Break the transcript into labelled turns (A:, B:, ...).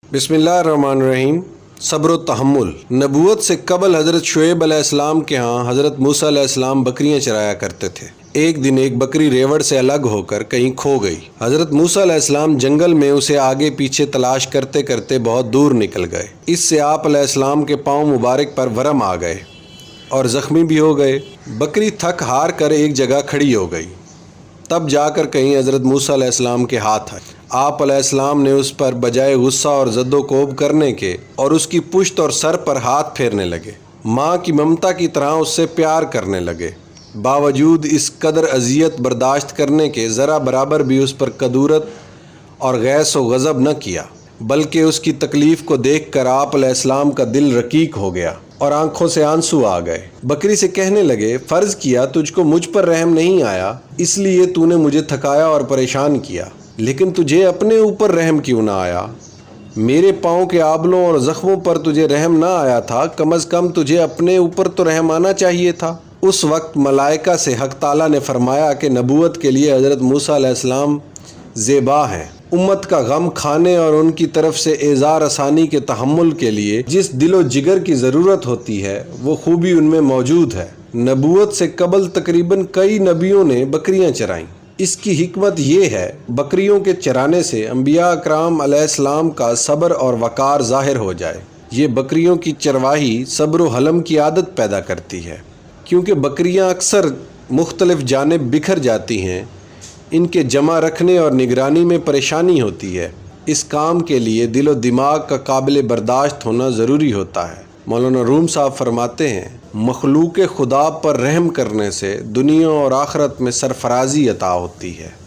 A: बिस्मिल्लाहिर्रहमानिर्रहीम। सब्र व तहम्मुल। नबूवत से कबल हज़रत शुएब अलैहिस्सलाम के यहाँ हज़रत मूसा अलैहिस्सलाम बकरियाँ चराया करते थे। एक दिन एक बकरी रेवड़ से अलग होकर कहीं खो गई। हज़रत मूसा अलैहिस्सलाम जंगल में उसे आगे पीछे तलाश करते करते बहुत दूर निकल गए। इससे आप अलैहिस्सलाम के पाँव मुबारक पर वरम आ गए और ज़ख्मी भी हो गए। बकरी थक हार कर एक जगह खड़ी हो गई। तब जाकर कहीं हज़रत मूसा अलैहिस्सलाम के हाथ आए। आप अलैहिस्सलाम ने उस पर बजाय गुस्सा और ज़द्दोकोब करने के और उसकी पुश्त और सर पर हाथ फेरने लगे। माँ की ममता की तरह उससे प्यार करने लगे। बावजूद इस कदर अजियत बर्दाश्त करने के ज़रा बराबर भी उस पर कदूरत और गैस व गज़ब न किया, बल्कि उसकी तकलीफ़ को देख कर आप अलैहिस्सलाम का दिल रकीक हो गया और आंखों से आंसू आ गए। बकरी से कहने लगे, फ़र्ज़ किया तुझको मुझ पर रहम नहीं आया, इसलिए तूने मुझे थकाया और परेशान किया, लेकिन तुझे अपने ऊपर रहम क्यों ना आया? मेरे पाँव के आबलों और ज़ख्मों पर तुझे रहम ना आया था, कम अज़ कम तुझे अपने ऊपर तो रहम आना चाहिए था। उस वक्त मलाइका से हक़ ताला ने फरमाया कि नबूवत के लिए हज़रत मूसा अलैहिस्सलाम ज़ेबा हैं। उम्मत का गम खाने और उनकी तरफ से एज़ार आसानी के तहम्मुल के लिए जिस दिलो जिगर की ज़रूरत होती है वो खूबी उनमें मौजूद है। नबूवत से कबल तकरीबन कई नबियों ने बकरियां चराईं। इसकी हिकमत ये है, बकरियों के चराने से अंबिया अकराम अलैहिस्सलाम का सब्र और वक़ार ज़ाहिर हो जाए। ये बकरियों की चरवाही सब्र व हलम की आदत पैदा करती है, क्योंकि बकरियां अक्सर मुख्तलिफ़ जानिब बिखर जाती हैं। इनके जमा रखने और निगरानी में परेशानी होती है। इस काम के लिए दिलो दिमाग का काबिल बर्दाश्त होना ज़रूरी होता है। मौलाना रूम साहब फरमाते हैं, मखलूक खुदा पर रहम करने से दुनिया और आखिरत में सरफराजी अता होती है।